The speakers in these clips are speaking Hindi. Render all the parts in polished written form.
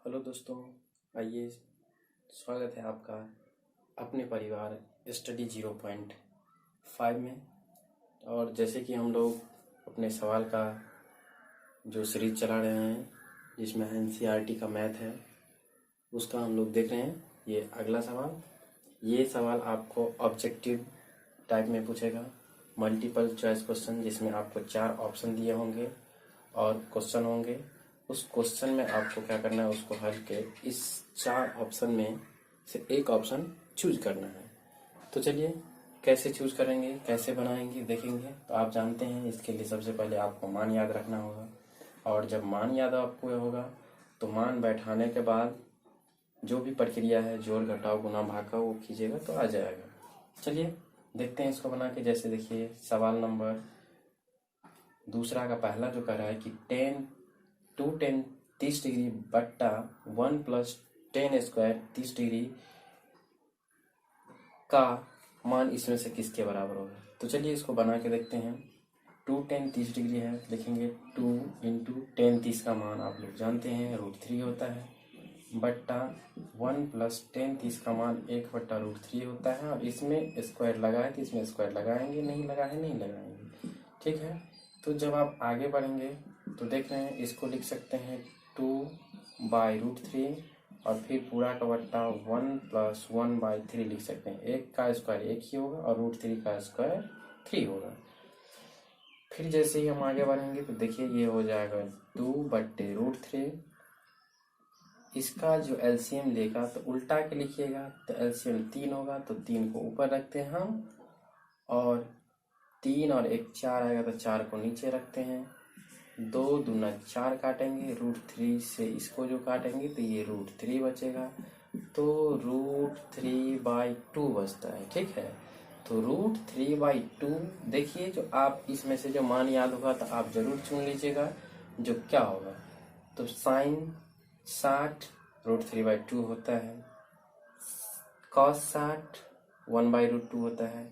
हेलो दोस्तों, आइए स्वागत है आपका अपने परिवार स्टडी 0.5 में। और जैसे कि हम लोग अपने सवाल का जो सीरीज चला रहे हैं जिसमें एनसीईआरटी का मैथ है उसका हम लोग देख रहे हैं। ये अगला सवाल, ये सवाल आपको ऑब्जेक्टिव टाइप में पूछेगा, मल्टीपल चॉइस क्वेश्चन, जिसमें आपको 4 ऑप्शन दिए होंगे और क्वेश्चन होंगे। उस क्वेश्चन में आपको क्या करना है, उसको हल के इस 4 ऑप्शन में से एक ऑप्शन चूज करना है। तो चलिए कैसे चूज करेंगे, कैसे बनाएंगे देखेंगे। तो आप जानते हैं इसके लिए सबसे पहले आपको मान याद रखना होगा, और जब मान याद आपको होगा तो मान बैठाने के बाद जो भी प्रक्रिया है, जोड़ घटाव गुना भाग का, वो कीजिएगा तो आ जाएगा। चलिए देखते हैं इसको बना के। जैसे देखिए सवाल नंबर दूसरा का पहला जो कह रहा है कि 2tan 30 डिग्री बट्टा 1 + tan स्क्वायर 30 डिग्री का मान इसमें से किसके बराबर होगा। तो चलिए इसको बना के देखते हैं। 2tan 30 डिग्री है, लिखेंगे 2 × tan 30 का मान आप लोग जानते हैं √3 होता है, बट्टा 1 + tan 30 का मान 1/√3 होता है। और इसमें स्क्वायर लगा है तो इसमें स्क्वायर लगाएंगे, नहीं लगा है नहीं लगाएंगे। ठीक है, तो जब आप आगे बढ़ेंगे तो देख रहे हैं इसको लिख सकते हैं 2/√3 और फिर पूरा का बट्टा 1 + 1/3 लिख सकते हैं। 1 का स्क्वायर 1 ही होगा और √3 का स्क्वायर 3 होगा। फिर जैसे ही हम आगे बढ़ेंगे तो देखिए ये हो जाएगा 2/√3। इसका जो एलसीएम लेगा तो उल्टा के लिखिएगा, तो एलसीएम 3 होगा, तो 3 को ऊपर रखते हैं हम, और 3 और 1 4 आएगा तो 4 को नीचे रखते हैं। 2 दूना 4 काटेंगे, √3 से इसको जो काटेंगे तो ये √3 बचेगा, तो √3/2 बचता है। ठीक है, तो √3/2 देखिए, जो आप इसमें से जो मान याद होगा तो आप जरूर चुन लीजिएगा जो क्या होगा। तो साइन 60 √3/2 होता है, cos 60 1/√2 होता है,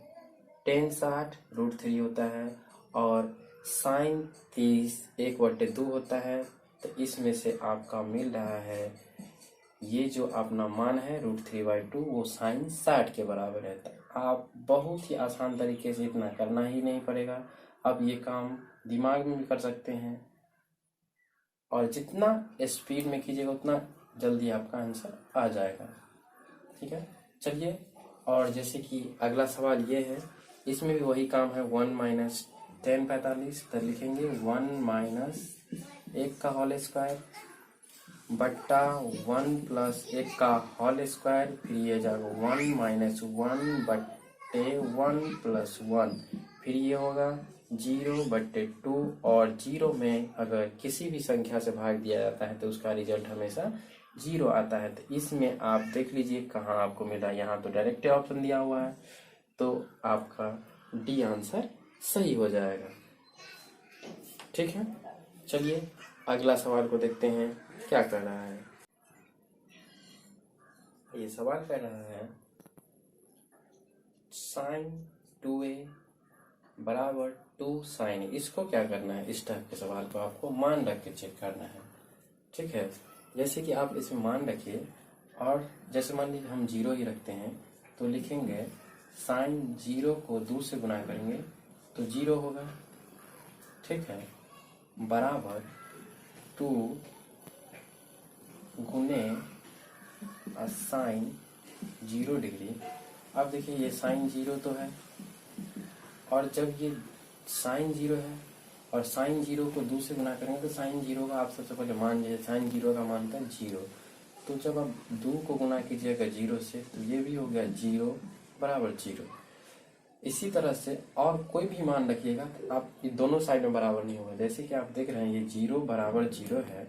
tan 60 √3 होता है, और साइन 30 1/2 होता है। तो इसमें से आपका मिल रहा है ये जो अपना मान है √3/2 वो साइन 60 के बराबर है। तो आप बहुत ही आसान तरीके से, इतना करना ही नहीं पड़ेगा। अब ये काम दिमाग में भी कर सकते हैं, और जितना स्पीड में कीजिएगा उतना जल्दी आपका आंसर आ जाएगा। ठीक है, चलिए। और जैसे कि अगला सवाल ये है, इसमें भी वही काम है। 1 - tan 45, तो लिखेंगे 1 - 1 का होल स्क्वायर बट्टा 1 + 1 का होल स्क्वायर, फिर ये जाएगा 1 - 1/1 + 1, फिर ये होगा 0/2। और 0 में अगर किसी भी संख्या से भाग दिया जाता है तो उसका रिजल्ट हमेशा 0 आता है। तो इसमें आप देख लीजिए कहाँ आपको मिला, यहाँ तो डायरेक्ट ऑप्शन दिया हुआ है, तो आपका डी आंसर सही हो जाएगा। ठीक है, चलिए अगला सवाल को देखते हैं क्या कर रहा है। ये सवाल कह रहा है sin 2a = 2 sin। इसको क्या करना है, इस टाइप के सवाल को आपको मान रख के चेक करना है। ठीक है, जैसे कि आप इसमें मान रखिए, और जैसे मान लीजिए हम 0 ही रखते हैं, तो लिखेंगे साइन 0 को 2 से गुना करेंगे तो 0 होगा। ठीक है, बराबर 2 गुने साइन 0 डिग्री। अब देखिए ये साइन 0 तो है, और जब ये साइन 0 है और साइन 0 को 2 से गुना करेंगे तो साइन 0 का आप सबसे पहले मान लीजिए, साइन 0 का मान था 0। तो जब आप 2 को गुना कीजिएगा 0 से तो ये भी हो गया 0 बराबर 0। इसी तरह से और कोई भी मान रखिएगा तो आप ये दोनों साइड में बराबर नहीं होगा। जैसे कि आप देख रहे हैं ये 0 बराबर 0 है,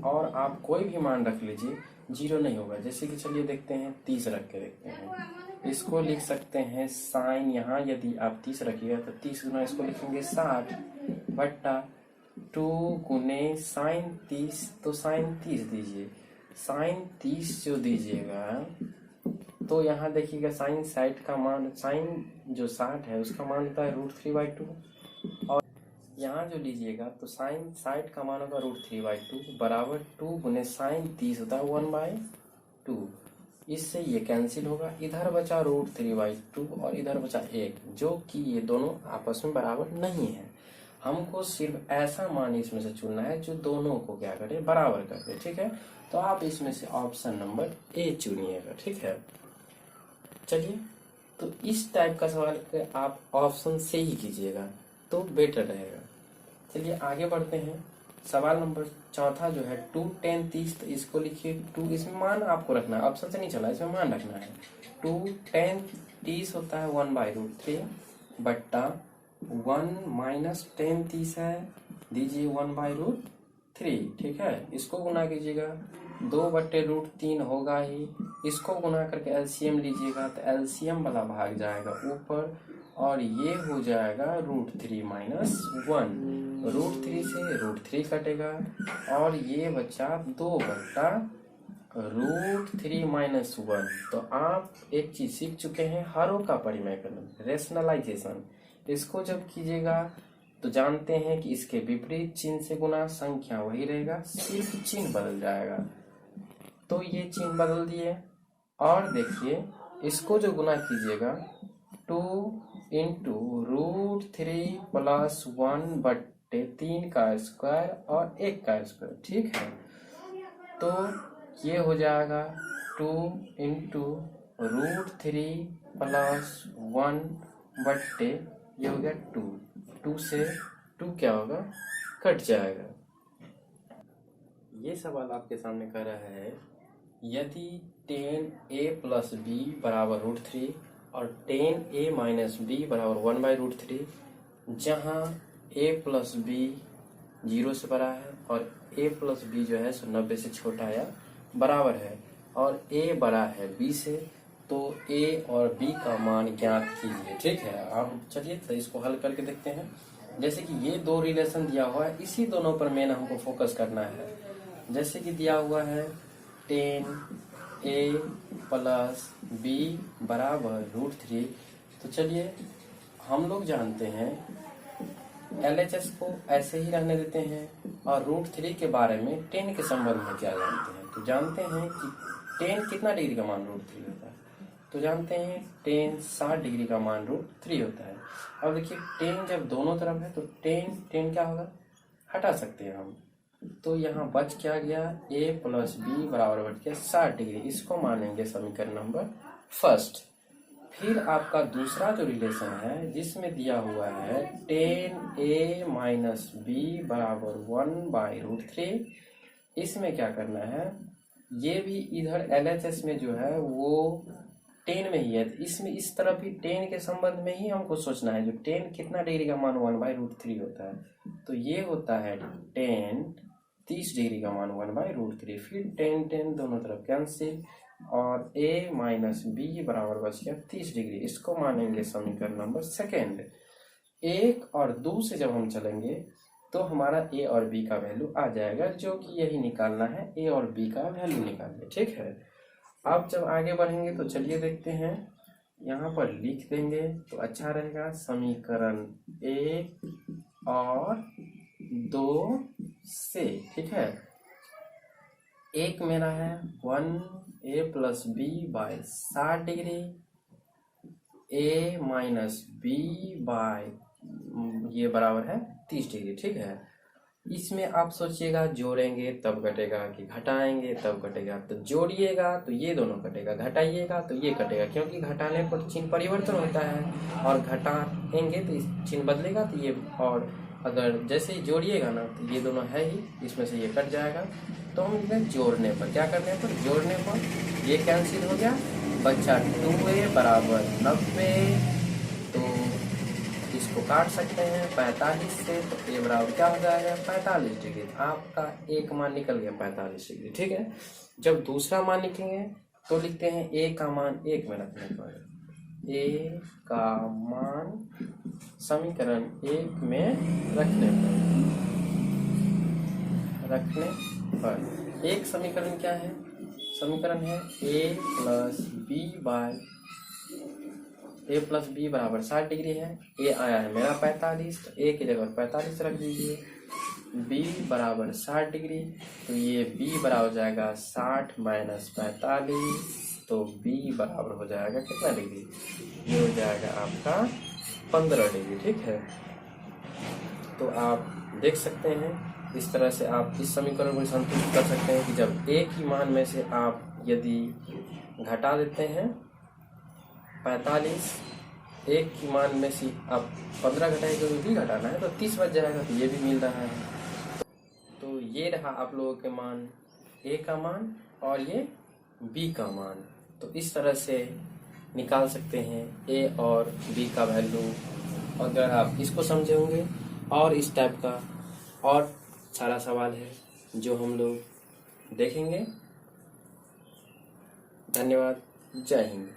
और आप कोई भी मान रख लीजिए 0 नहीं होगा। जैसे कि चलिए देखते हैं 30 रख के देखते हैं। इसको लिख सकते हैं साइन, यहाँ यदि आप 30 रखिएगा तो 30 गुना इसको लिखेंगे 60 बट्टा 2 गुने साइन 30, तो साइन 30 दीजिए। साइन 30 जो दीजिएगा तो यहाँ देखिएगा साइन 60 का मान, साइन जो 60 है उसका मान होता है √3/2, और यहाँ जो लीजिएगा तो साइन साइड का मान होगा √3/2 बराबर 2 गुने साइन 30 होता है 1/2। इससे ये कैंसिल होगा, इधर बचा √3/2 और इधर बचा 1, जो कि ये दोनों आपस में बराबर नहीं है। हमको सिर्फ ऐसा मान इसमें से चुनना है जो दोनों को क्या करे, बराबर कर दे। ठीक है, तो आप इसमें से ऑप्शन नंबर ए चुनिएगा। ठीक है, चलिए तो इस टाइप का सवाल आप ऑप्शन से ही कीजिएगा तो बेटर रहेगा। चलिए आगे बढ़ते हैं। सवाल नंबर चौथा जो है 2, 10, 30, तो इसको लिखिए 2, इसमें मान आपको रखना है, ऑप्शन से नहीं चला, इसमें मान रखना है। 2, 10, 30 होता है 1/√3 बट्टा 1 माइनस 10 30 है, दीजिए 1/√3। ठीक है, इसको गुना कीजिएगा, 2/√3 होगा ही, इसको गुना करके एलसीएम लीजिएगा तो एलसीएम वाला भाग जाएगा ऊपर और ये हो जाएगा √3 माइनस 1। √3 से √3 कटेगा और ये बचा 2/√3 माइनस 1। तो आप एक चीज सीख चुके हैं, हरों का परिमेय करना, रेशनलाइजेशन। इसको जब कीजिएगा तो जानते हैं कि इसके विपरीत चिन्ह से गुना, संख्या वही रहेगा, सिर्फ चिन्ह बदल जाएगा। तो ये चिन्ह बदल दिए और देखिए इसको जो गुना कीजिएगा 2 इंटू √3 प्लस 1/3 का स्क्वायर और 1 का स्क्वायर। ठीक है, तो ये हो जाएगा 2 इंटू √3 प्लस 1/, ये हो गया 2। 2 से 2 क्या होगा, कट जाएगा। ये सवाल आपके सामने कह रहा है यदि 10a प्लस b बराबर √3 और 10a माइनस b बराबर 1/√3, जहाँ a प्लस b 0 से बड़ा है और a प्लस b जो है 90 से छोटा या बराबर है और a बड़ा है b से, तो a और b का मान ज्ञात कीजिए। ठीक है, आप चलिए तो इसको हल करके देखते हैं। जैसे कि ये दो रिलेशन दिया हुआ है, इसी दोनों पर मेन हमको फोकस करना है। जैसे कि दिया हुआ है 10a प्लस b बराबर √3, तो चलिए हम लोग जानते हैं LHS को ऐसे ही रहने देते हैं और √3 के बारे में 10 के संबंध में क्या जानते हैं। तो जानते हैं कि 10 कितना डिग्री का मान √3 होता है, तो जानते हैं 10 60 डिग्री का मान √3 होता है। अब देखिए 10 जब दोनों तरफ है तो 10 क्या होगा, हटा सकते हैं हम, तो यहाँ बच क्या गया, a प्लस b बराबर बच गया 60 डिग्री। इसको मानेंगे समीकरण नंबर फर्स्ट। फिर आपका दूसरा जो रिलेशन है जिसमें दिया हुआ है 10a माइनस b बराबर 1/√3, इसमें क्या करना है, ये भी इधर LHS में जो है वो 10 में ही है, इसमें इस तरफ भी 10 के संबंध में ही हमको सोचना है। जो 10 कितना डिग्री का मान 1/√3 होता है, तो ये होता है 10 30 डिग्री का मान 1/√3। फिर 10 दोनों तरफ कैंसिल और a माइनस b बराबर बच गया 30 डिग्री। इसको मानेंगे समीकरण नंबर सेकेंड। 1 और 2 से जब हम चलेंगे तो हमारा a और b का वैल्यू आ जाएगा, जो कि यही निकालना है, a और b का वैल्यू निकालना। ठीक है, अब जब आगे बढ़ेंगे तो चलिए देखते हैं, यहाँ पर लिख देंगे तो अच्छा रहेगा। समीकरण 1 और 2 से, ठीक है, एक मेरा है 1a plus b by 60 degree, a minus b by ये बराबर है 30 डिग्री। ठीक है, इसमें आप सोचिएगा जोड़ेंगे तब घटेगा कि घटाएंगे तब घटेगा। तो जोड़िएगा तो ये दोनों कटेगा, घटाइएगा तो ये कटेगा, क्योंकि घटाने पर चिन्ह परिवर्तन होता है और घटाएंगे तो चिन्ह बदलेगा। तो ये, और अगर जैसे ही जोड़िएगा ना तो ये दोनों है ही, इसमें से ये कट जाएगा। तो हम इधर जोड़ने पर क्या करने पर, जोड़ने पर ये कैंसिल हो गया, बच्चा 2a बराबर 90, तो इसको काट सकते हैं 45 से, तो a बराबर क्या हो जाएगा 45 डिग्री। आपका एक मान निकल गया 45 डिग्री। ठीक है, जब दूसरा मान लिखेंगे तो लिखते हैं a का मान 1 में रखने पर, a का मान समीकरण 1 में रखने पर एक समीकरण क्या है, समीकरण है a plus b by A plus B बराबर 60 डिग्री है। ए आया है मेरा 45, तो ए की जगह 45 रख दीजिए। बी बराबर 60 डिग्री, तो ये बी बराबर हो जाएगा 60 माइनस 45, तो बी बराबर हो जाएगा कितना डिग्री, ये हो जाएगा आपका 15 डिग्री। ठीक है, तो आप देख सकते हैं इस तरह से आप इस समीकरण को संतुलित कर सकते हैं कि जब ए की मान में से आप यदि घटा देते हैं 45, एक की मान में से आप 15 घटाएंगे तो बी घटाना है तो 30 बच जाएगा, तो ये भी मिल रहा है। तो ये रहा आप लोगों के मान, ए का मान और ये बी का मान। तो इस तरह से निकाल सकते हैं ए और बी का वैल्यू, अगर आप इसको समझे होंगे। और इस टाइप का और सारा सवाल है जो हम लोग देखेंगे। धन्यवाद, जय हिंद।